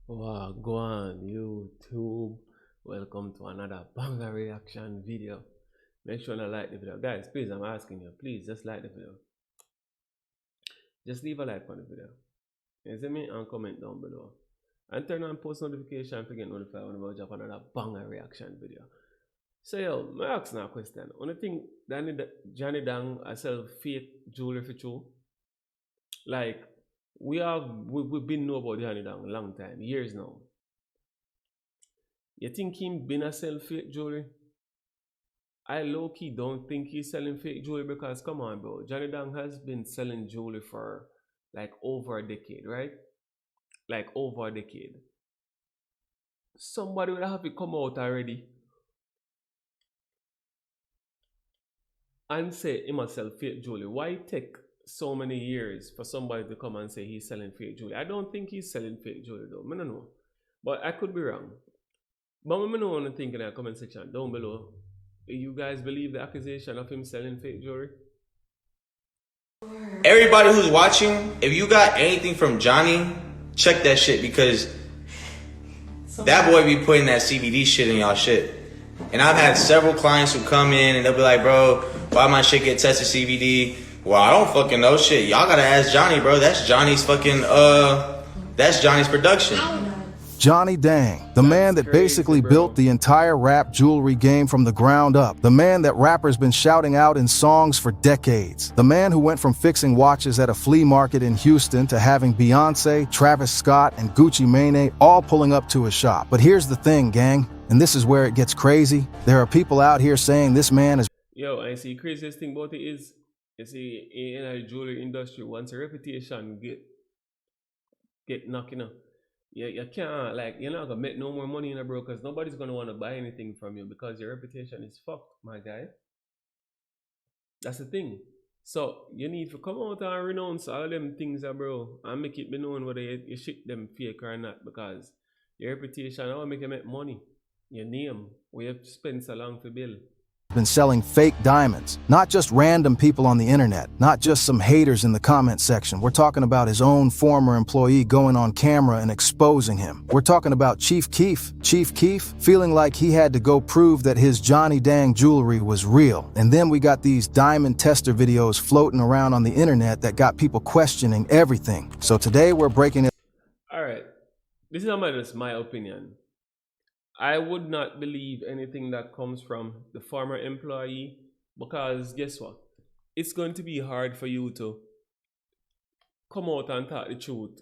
Wow, go on YouTube. Welcome to another banger reaction video. Make sure to like the video. Guys, please, I'm asking you, please just like the video. Just leave a like on the video. You see me? And comment down below. And turn on post notification to get notified whenever I drop another banger reaction video. So yo, my ask now a question. Only thing Johnny Dang I sell fake jewelry for true. Like we've been know about Johnny Dang a long time, years now. You think him been a sell fake jewelry? I low key don't think he's selling fake jewelry because come on, bro. Johnny Dang has been selling jewelry for like over a decade, right? Like over a decade. Somebody would have to come out already and say he must sell fake jewelry. Why take so many years for somebody to come and say he's selling fake jewelry? I don't think he's selling fake jewelry though. I don't know. But I could be wrong. But let me know what you think in the comment section down below. You guys believe the accusation of him selling fake jewelry? Everybody who's watching, if you got anything from Johnny, check that shit because that boy be putting that CBD shit in y'all shit. And I've had several clients who come in and they'll be like, bro, why my shit get tested CBD? Well, I don't fucking know shit. Y'all gotta ask Johnny, bro. That's Johnny's fucking, that's Johnny's production. Johnny Dang, the man that basically built the entire rap jewelry game from the ground up. The man that rappers been shouting out in songs for decades. The man who went from fixing watches at a flea market in Houston to having Beyonce, Travis Scott, and Gucci Mane all pulling up to his shop. But here's the thing, gang, and this is where it gets crazy. There are people out here saying this man is... Yo, I see craziest thing about it is, you see, in the jewelry industry, once a reputation get knocked, you can't, like, you're not gonna make no more money in a bro, because nobody's gonna want to buy anything from you because your reputation is fucked, my guy. That's the thing. So you need to come out and renounce all them things, bro, and make it be known whether you shit them fake or not, because your reputation, I want to make money. Your name, where you spend so long to build. Been selling fake diamonds, not just random people on the internet, not just some haters in the comment section. We're talking about his own former employee going on camera and exposing him. We're talking about Chief Keef. Chief Keef feeling like he had to go prove that his Johnny Dang jewelry was real. And then we got these diamond tester videos floating around on the internet that got people questioning everything. So today we're breaking it. All right, this is just my opinion. I would not believe anything that comes from the former employee because guess what? It's going to be hard for you to come out and talk the truth,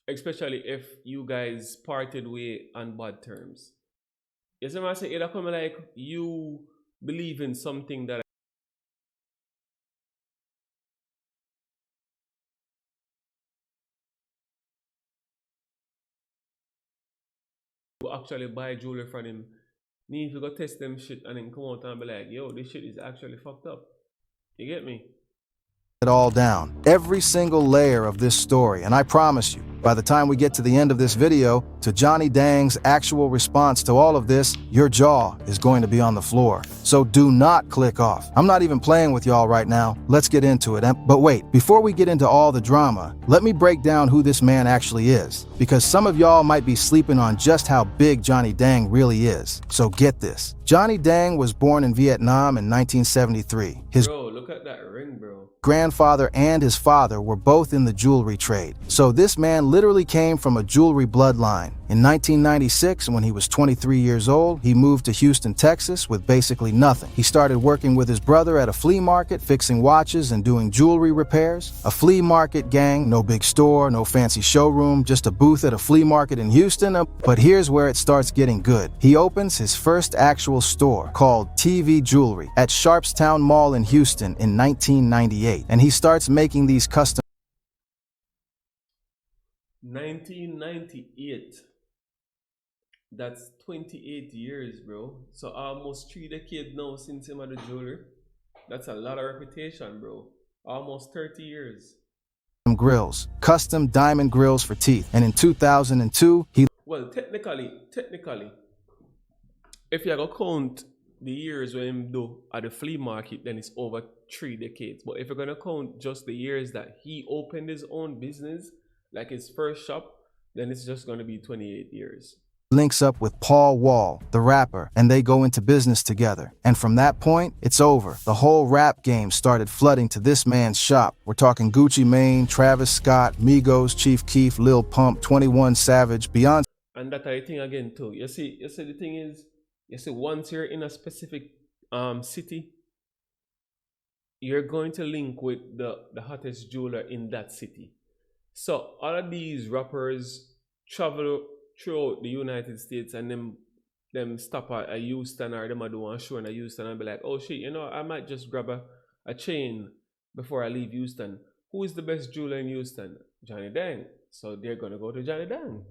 especially if you guys parted way on bad terms. You see what I say? It'll come like you believe in something that you actually buy jewelry from him. Need to go test them shit and then come out and be like, yo, this shit is actually fucked up. You get me? It all down, every single layer of this story, and I promise you, by the time we get to the end of this video, to Johnny Dang's actual response to all of this, your jaw is going to be on the floor. So do not click off. I'm not even playing with y'all right now. Let's get into it. But wait, before we get into all the drama, let me break down who this man actually is, because some of y'all might be sleeping on just how big Johnny Dang really is. So get this. Johnny Dang was born in Vietnam in 1973. Bro, look at that ring, bro. Grandfather and his father were both in the jewelry trade. So this man literally came from a jewelry bloodline. In 1996, when he was 23 years old, he moved to Houston, Texas with basically nothing. He started working with his brother at a flea market, fixing watches and doing jewelry repairs. A flea market, gang, no big store, no fancy showroom, just a booth at a flea market in Houston. But here's where it starts getting good. He opens his first actual store called TV Jewelry at Sharpstown Mall in Houston in 1998. And he starts making these custom 1998. That's 28 years, bro. So almost 3 decades now since him had the jewelry. That's a lot of reputation, bro. Almost 30 years. Grills, custom diamond grills for teeth. And in 2002, he... Well, technically, if you go count the years when him do at the flea market, then it's over 3 decades. But if you're gonna count just the years that he opened his own business, like his first shop, then it's just going to be 28 years. Links up with Paul Wall, the rapper, and they go into business together. And from that point, it's over. The whole rap game started flooding to this man's shop. We're talking Gucci Mane, Travis Scott, Migos, Chief Keef, Lil Pump, 21 Savage, Beyonce. And that I think again too. You see the thing is, you see, once you're in a specific city, you're going to link with the hottest jeweler in that city. So all of these rappers travel throughout the United States, and them stop at Houston, or them a do one show in Houston and be like, oh shit, you know, I might just grab a chain before I leave Houston. Who is the best jeweler in Houston? Johnny Dang. So they're gonna go to Johnny Dang.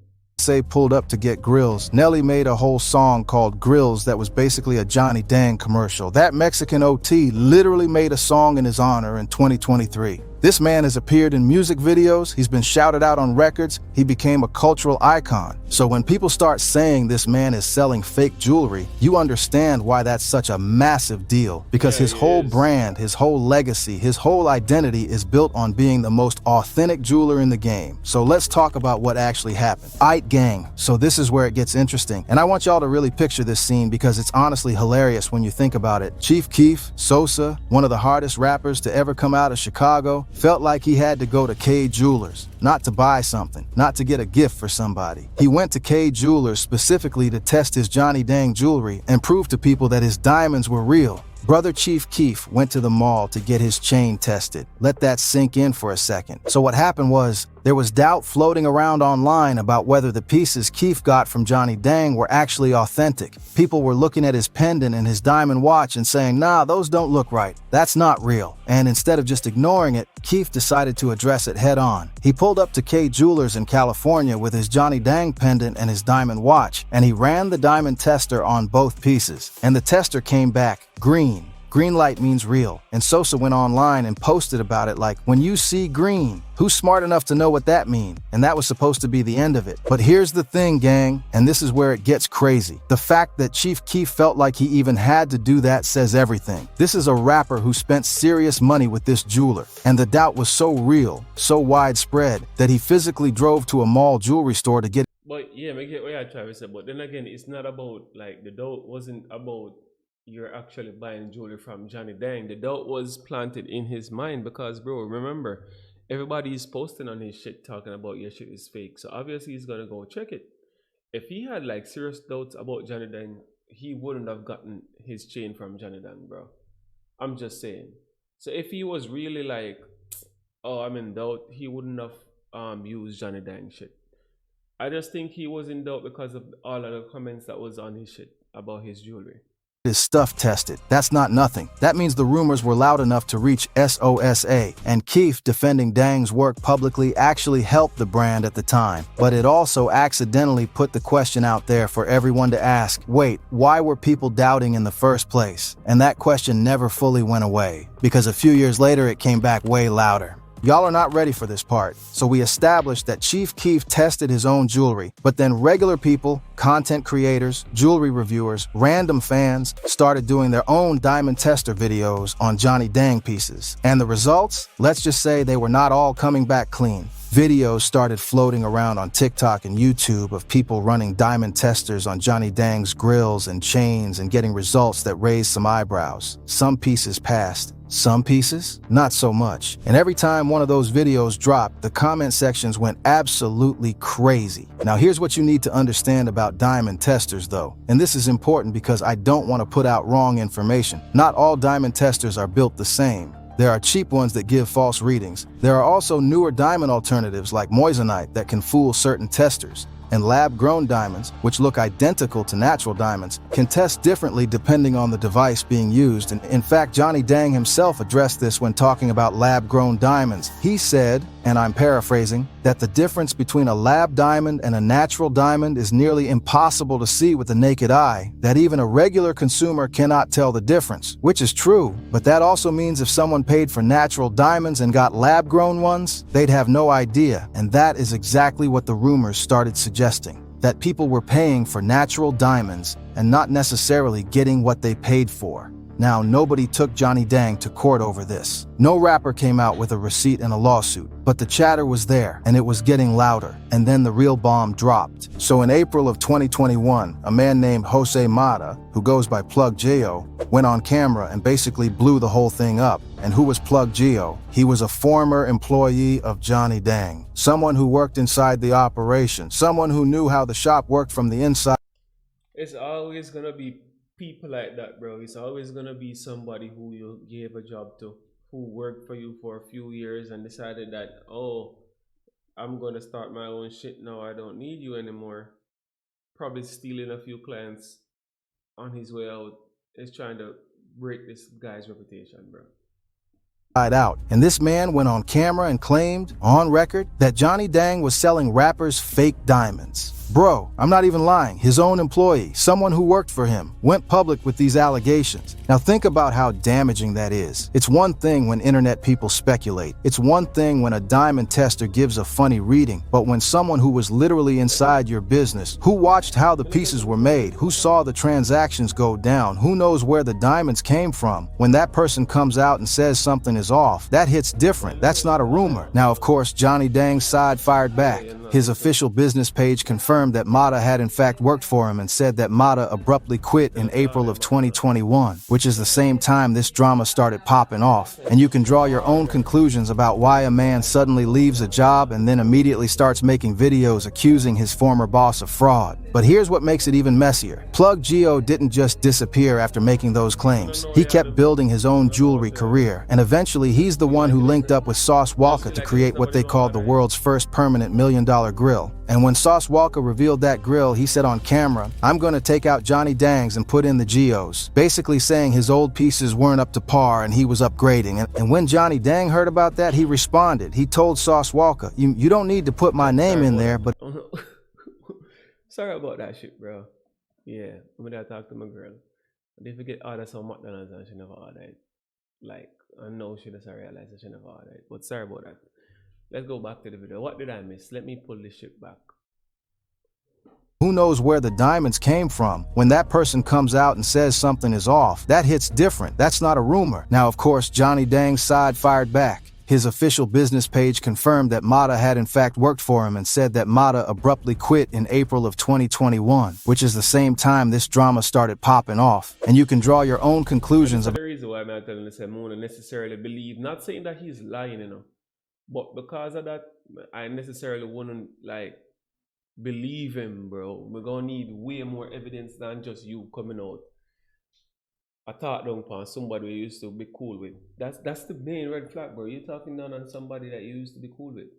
Pulled up to get grills. Nelly made a whole song called Grills that was basically a Johnny Dang commercial. That Mexican OT literally made a song in his honor in 2023. This man has appeared in music videos, he's been shouted out on records, he became a cultural icon. So when people start saying this man is selling fake jewelry, you understand why that's such a massive deal. Because his whole brand, his whole legacy, his whole identity is built on being the most authentic jeweler in the game. So let's talk about what actually happened. Aight gang. So this is where it gets interesting. And I want y'all to really picture this scene because it's honestly hilarious when you think about it. Chief Keef, Sosa, one of the hardest rappers to ever come out of Chicago, felt like he had to go to K Jewelers, not to buy something, not to get a gift for somebody. He went to K Jewelers specifically to test his Johnny Dang jewelry and prove to people that his diamonds were real. Brother Chief Keef went to the mall to get his chain tested. Let that sink in for a second. So what happened was, there was doubt floating around online about whether the pieces Keef got from Johnny Dang were actually authentic. People were looking at his pendant and his diamond watch and saying, nah, those don't look right. That's not real. And instead of just ignoring it, Keef decided to address it head on. He pulled up to K Jewelers in California with his Johnny Dang pendant and his diamond watch, and he ran the diamond tester on both pieces. And the tester came back green. Green light means real. And Sosa went online and posted about it like, when you see green, who's smart enough to know what that means? And that was supposed to be the end of it. But here's the thing, gang, and this is where it gets crazy. The fact that Chief Keef felt like he even had to do that says everything. This is a rapper who spent serious money with this jeweler, and the doubt was so real, so widespread, that he physically drove to a mall jewelry store to get. But yeah, I get what you're trying to say, but then again, it's not about, like, the doubt wasn't about you're actually buying jewelry from Johnny Dang. The doubt was planted in his mind because, bro, remember, everybody is posting on his shit talking about your shit is fake. So obviously he's gonna go check it. If he had like serious doubts about Johnny Dang, he wouldn't have gotten his chain from Johnny Dang, bro. I'm just saying. So if he was really like, oh, I'm in doubt, he wouldn't have used Johnny Dang shit. I just think he was in doubt because of all of the comments that was on his shit about his jewelry. His stuff tested. That's not nothing. That means the rumors were loud enough to reach SOSA, and Keef defending Dang's work publicly actually helped the brand at the time. But it also accidentally put the question out there for everyone to ask, wait, why were people doubting in the first place? And that question never fully went away, because a few years later it came back way louder. Y'all are not ready for this part, so we established that Chief Keef tested his own jewelry, but then regular people, content creators, jewelry reviewers, random fans started doing their own diamond tester videos on Johnny Dang pieces. And the results? Let's just say they were not all coming back clean. Videos started floating around on TikTok and YouTube of people running diamond testers on Johnny Dang's grills and chains and getting results that raised some eyebrows. Some pieces passed. Some pieces, not so much. And every time one of those videos dropped, the comment sections went absolutely crazy. Now here's what you need to understand about diamond testers though. And this is important because I don't want to put out wrong information. Not all diamond testers are built the same. There are cheap ones that give false readings. There are also newer diamond alternatives like moissanite that can fool certain testers. And lab-grown diamonds, which look identical to natural diamonds, can test differently depending on the device being used. And in fact, Johnny Dang himself addressed this when talking about lab-grown diamonds. He said, and I'm paraphrasing, that the difference between a lab diamond and a natural diamond is nearly impossible to see with the naked eye, that even a regular consumer cannot tell the difference, which is true. But that also means if someone paid for natural diamonds and got lab-grown ones, they'd have no idea. And that is exactly what the rumors started suggesting, that people were paying for natural diamonds and not necessarily getting what they paid for. Now, nobody took Johnny Dang to court over this. No rapper came out with a receipt and a lawsuit, but the chatter was there, and it was getting louder, and then the real bomb dropped. So in April of 2021, a man named Jose Mata, who goes by Plug Geo, went on camera and basically blew the whole thing up. And who was Plug Geo? He was a former employee of Johnny Dang, someone who worked inside the operation, someone who knew how the shop worked from the inside. It's always gonna be people like that, bro. It's always gonna be somebody who you gave a job to, who worked for you for a few years and decided that, oh, I'm gonna start my own shit now. I don't need you anymore. Probably stealing a few clients on his way out. Is trying to break this guy's reputation, bro. Out. And this man went on camera and claimed, on record, that Johnny Dang was selling rappers fake diamonds. Bro, I'm not even lying. His own employee, someone who worked for him, went public with these allegations. Now think about how damaging that is. It's one thing when internet people speculate. It's one thing when a diamond tester gives a funny reading. But when someone who was literally inside your business, who watched how the pieces were made, who saw the transactions go down, who knows where the diamonds came from, when that person comes out and says something is off, that hits different. That's not a rumor. Now, of course, Johnny Dang's side fired back. His official business page confirmed that Mata had in fact worked for him and said that Mata abruptly quit in April of 2021, which is the same time this drama started popping off. And you can draw your own conclusions about why a man suddenly leaves a job and then immediately starts making videos accusing his former boss of fraud. But here's what makes it even messier. Plug Geo didn't just disappear after making those claims. He kept building his own jewelry career, and eventually he's the one who linked up with Sauce Walka to create what they called the world's first permanent $1 million grill. And when Sauce Walka revealed that grill, he said on camera, "I'm going to take out Johnny Dang's and put in the Geos," basically saying his old pieces weren't up to par and he was upgrading. And when Johnny Dang heard about that, he responded. He told Sauce Walka, you don't need to put my name in there, but... Sorry about that shit, bro. Yeah, when I talk to my girl, they forget order some McDonald's and she never ordered it. Like, I know she doesn't realize that she never ordered it. But sorry about that. Let's go back to the video. What did I miss? Let me pull this shit back. Who knows where the diamonds came from? When that person comes out and says something is off, that hits different. That's not a rumor. Now, of course, Johnny Dang's side fired back. His official business page confirmed that Mata had in fact worked for him and said that Mata abruptly quit in April of 2021, which is the same time this drama started popping off. And you can draw your own conclusions. That's the reason why I'm not telling this, I don't necessarily believe, not saying that he's lying, you know, but because of that, I necessarily wouldn't like believe him, bro. We're gonna need way more evidence than just you coming out. I thought down upon somebody we used to be cool with. That's the main red flag, bro. You're talking down on somebody that you used to be cool with.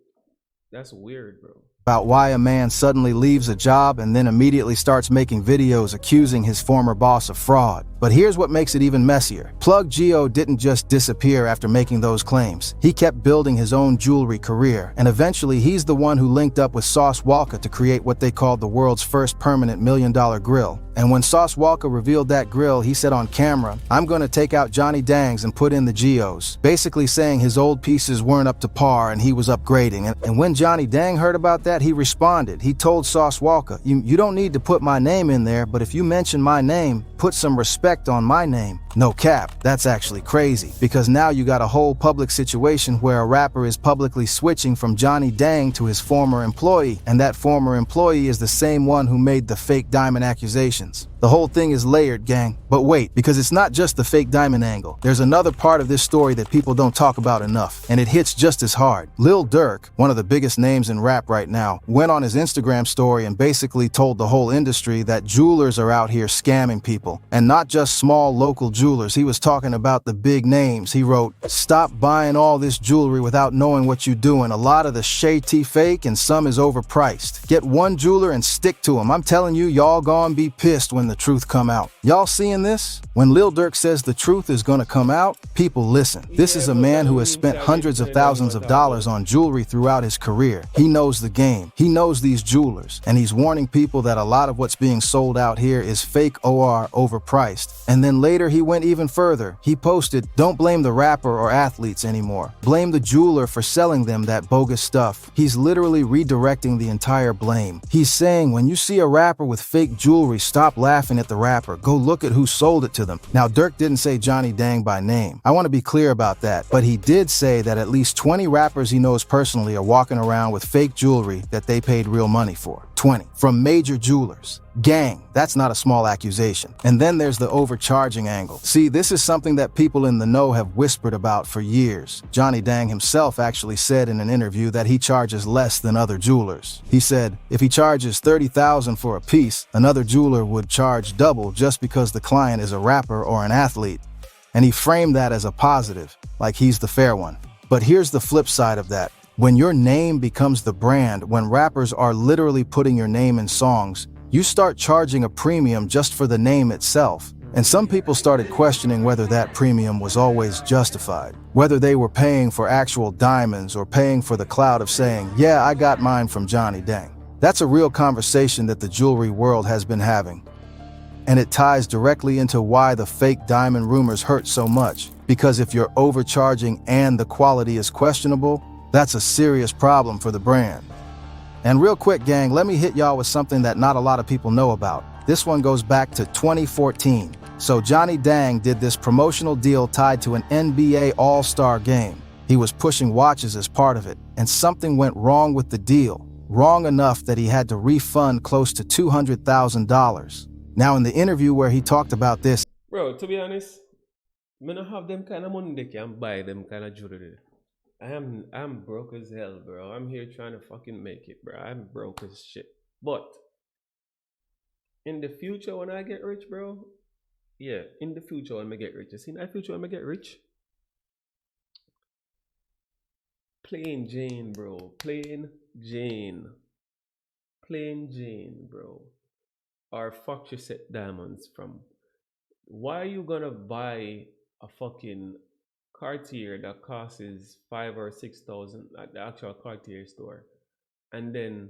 That's weird, bro. About why a man suddenly leaves a job and then immediately starts making videos accusing his former boss of fraud. But here's what makes it even messier. Plug Geo didn't just disappear after making those claims. He kept building his own jewelry career, and eventually he's the one who linked up with Sauce Walka to create what they called the world's first permanent $1 million grill. And when Sauce Walka revealed that grill, he said on camera, "I'm going to take out Johnny Dang's and put in the Geos," basically saying his old pieces weren't up to par and he was upgrading. And when Johnny Dang heard about that, he responded. He told Sauce Walka, you don't need to put my name in there, but if you mention my name, put some respect on my name." No cap, that's actually crazy, because now you got a whole public situation where a rapper is publicly switching from Johnny Dang to his former employee, and that former employee is the same one who made the fake diamond accusations. The whole thing is layered, gang. But wait, because it's not just the fake diamond angle. There's another part of this story that people don't talk about enough, and it hits just as hard. Lil Durk, one of the biggest names in rap right now, went on his Instagram story and basically told the whole industry that jewelers are out here scamming people. And not just small local jewelers. He was talking about the big names. He wrote, "Stop buying all this jewelry without knowing what you're doing. A lot of the shady fake and some is overpriced. Get one jeweler and stick to him. I'm telling you, y'all gonna be pissed when the truth come out." Y'all seeing this? When Lil Durk says the truth is gonna come out, people listen. This is a man who has spent hundreds of thousands of dollars on jewelry throughout his career. He knows the game. He knows these jewelers. And he's warning people that a lot of what's being sold out here is fake or overpriced. And then later he went went even further. He posted, "Don't blame the rapper or athletes anymore. Blame the jeweler for selling them that bogus stuff." He's literally redirecting the entire blame. He's saying, when you see a rapper with fake jewelry, stop laughing at the rapper. Go look at who sold it to them. Now, Dirk didn't say Johnny Dang by name. I want to be clear about that. But he did say that at least 20 rappers he knows personally are walking around with fake jewelry that they paid real money for. 20. From major jewelers. Gang, that's not a small accusation. And then there's the overcharging angle. See, this is something that people in the know have whispered about for years. Johnny Dang himself actually said in an interview that he charges less than other jewelers. He said, if he charges $30,000 for a piece, another jeweler would charge double just because the client is a rapper or an athlete. And he framed that as a positive, like he's the fair one. But here's the flip side of that. When your name becomes the brand, when rappers are literally putting your name in songs, you start charging a premium just for the name itself. And some people started questioning whether that premium was always justified, whether they were paying for actual diamonds or paying for the clout of saying, yeah, I got mine from Johnny Dang. That's a real conversation that the jewelry world has been having. And it ties directly into why the fake diamond rumors hurt so much. Because if you're overcharging and the quality is questionable, that's a serious problem for the brand. And real quick, gang, let me hit y'all with something that not a lot of people know about. This one goes back to 2014. So Johnny Dang did this promotional deal tied to an NBA All-Star game. He was pushing watches as part of it, and something went wrong with the deal. Wrong enough that he had to refund close to $200,000. Now, in the interview where he talked about this, Bro, to be honest, I don't have them kind of money they can buy them kind of jewelry. I'm broke as hell, bro. I'm here trying to fucking make it, bro. I'm broke as shit. But in the future when I get rich, bro, yeah, in the future when I get rich, you see, in the future when I get rich, plain Jane, bro. Plain Jane, bro. Or fuck your set diamonds from. Why are you gonna buy a fucking Cartier that costs 5 or 6,000 at the actual Cartier store, and then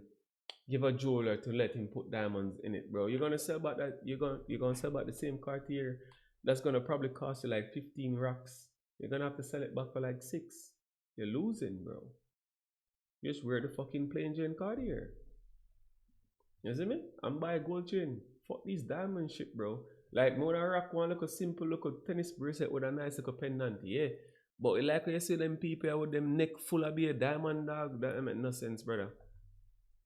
give a jeweler to let him put diamonds in it, bro? You're gonna sell about that. You're gonna sell about the same Cartier that's gonna probably cost you like 15 racks. You're gonna have to sell it back for like 6. You're losing, bro. Just wear the fucking plain Jane Cartier. You see me? I'm buy a gold chain. Fuck these diamond shit, bro. Like, more than rock one look a simple look a tennis bracelet with a nice little pendant, yeah. But like when you see them people with them neck full of a diamond, dog, that make no sense, brother.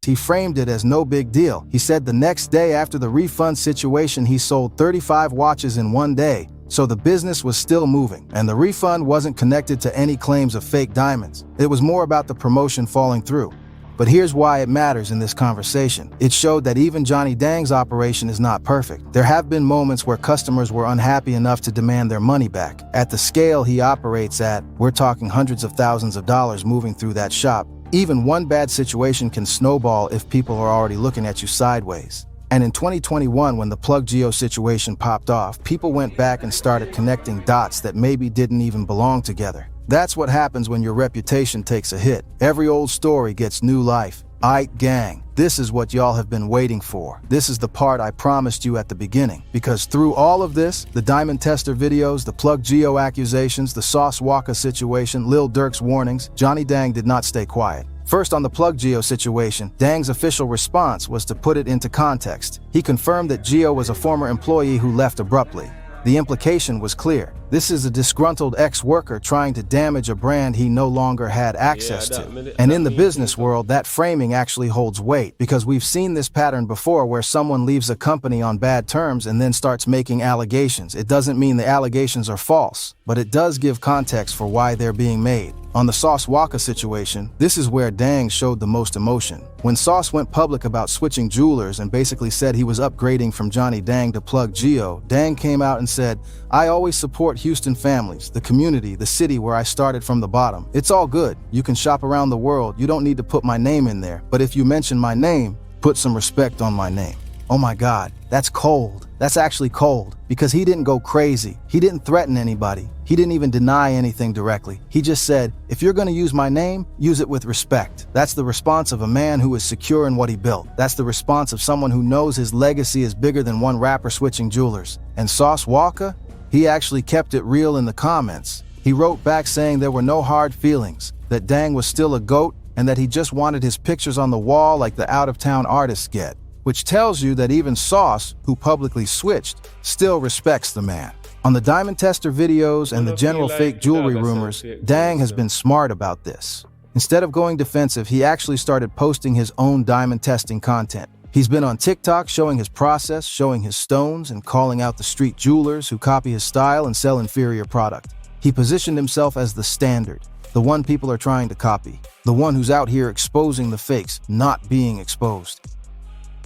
he framed it as no big deal. He said the next day after the refund situation, he sold 35 watches in one day. So the business was still moving, and the refund wasn't connected to any claims of fake diamonds. It was more about the promotion falling through. But here's why it matters in this conversation. It showed that even Johnny Dang's operation is not perfect. There have been moments where customers were unhappy enough to demand their money back. At the scale he operates at, we're talking hundreds of thousands of dollars moving through that shop. Even one bad situation can snowball if people are already looking at you sideways. And in 2021, when the Plug Geo situation popped off, people went back and started connecting dots that maybe didn't even belong together. That's what happens when your reputation takes a hit. Every old story gets new life. Aight gang, this is what y'all have been waiting for. This is the part I promised you at the beginning. Because through all of this, the Diamond Tester videos, the Plug Geo accusations, the Sauce Walker situation, Lil Durk's warnings, Johnny Dang did not stay quiet. First, on the Plug Geo situation, Dang's official response was to put it into context. He confirmed that Geo was a former employee who left abruptly. The implication was clear. This is a disgruntled ex-worker trying to damage a brand he no longer had access to. And in the business world, that framing actually holds weight, because we've seen this pattern before where someone leaves a company on bad terms and then starts making allegations. It doesn't mean the allegations are false, but it does give context for why they're being made. On the Sauce Walker situation, this is where Dang showed the most emotion. When Sauce went public about switching jewelers and basically said he was upgrading from Johnny Dang to Plug Geo, Dang came out and said, "I always support Houston families, the community, the city where I started from the bottom. It's all good. You can shop around the world. You don't need to put my name in there. But if you mention my name, put some respect on my name." Oh my God, that's cold. That's actually cold, because he didn't go crazy. He didn't threaten anybody. He didn't even deny anything directly. He just said, if you're going to use my name, use it with respect. That's the response of a man who is secure in what he built. That's the response of someone who knows his legacy is bigger than one rapper switching jewelers. And Sauce Walker? He actually kept it real in the comments. He wrote back saying there were no hard feelings, that Dang was still a GOAT, and that he just wanted his pictures on the wall like the out-of-town artists get, which tells you that even Sauce, who publicly switched, still respects the man. On the diamond tester videos and the general fake jewelry rumors, Dang has been smart about this. Instead of going defensive, he actually started posting his own diamond testing content. He's been on TikTok showing his process, showing his stones, and calling out the street jewelers who copy his style and sell inferior product. He positioned himself as the standard, the one people are trying to copy, the one who's out here exposing the fakes, not being exposed.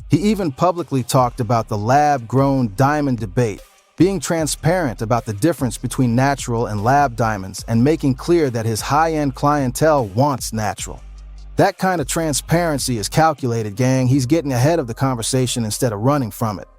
He even publicly talked about the lab-grown diamond debate, being transparent about the difference between natural and lab diamonds and making clear that his high-end clientele wants natural. That kind of transparency is calculated, gang. He's getting ahead of the conversation instead of running from it.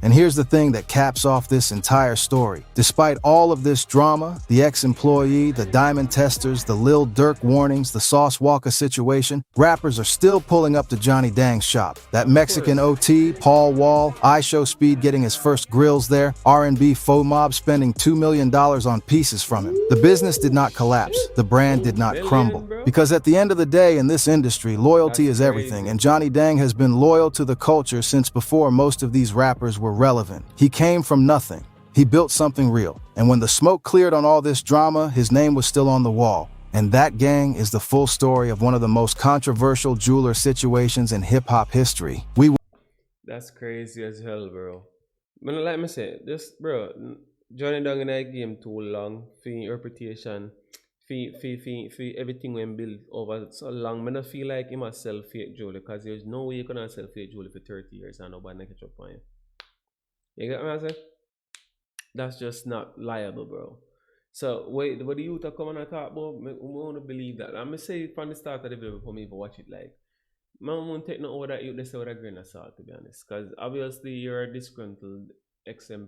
And here's the thing that caps off this entire story. Despite all of this drama, the ex-employee, the diamond testers, the Lil Durk warnings, the Sauce Walker situation, rappers are still pulling up to Johnny Dang's shop. That Mexican OT, Paul Wall, iShow Speed getting his first grills there, R&B Faux Mob spending $2 million on pieces from him. The business did not collapse. The brand did not crumble. Because at the end of the day, in this industry, loyalty is everything, and Johnny Dang has been loyal to the culture since before most of these rappers were relevant. He came from nothing. He built something real. And when the smoke cleared on all this drama, his name was still on the wall. And that, gang, is the full story of one of the most controversial jeweler situations in hip-hop history. That's crazy as hell, bro. But like me say, this, bro, Johnny Dang in that game too long for your reputation, for everything when built over so long. I don't feel like he must sell fake jewelry because there's no way you can sell fake jewelry for 30 years and nobody catch up on you. You get what I'm saying? That's just not liable, bro. So, wait, what the youth are coming and talk about, we want to believe that. I'm going to say from the start of the video before me even watch it, like, man won't take no over that youth, they say with a grain of salt, to be honest. Because obviously you're a disgruntled ex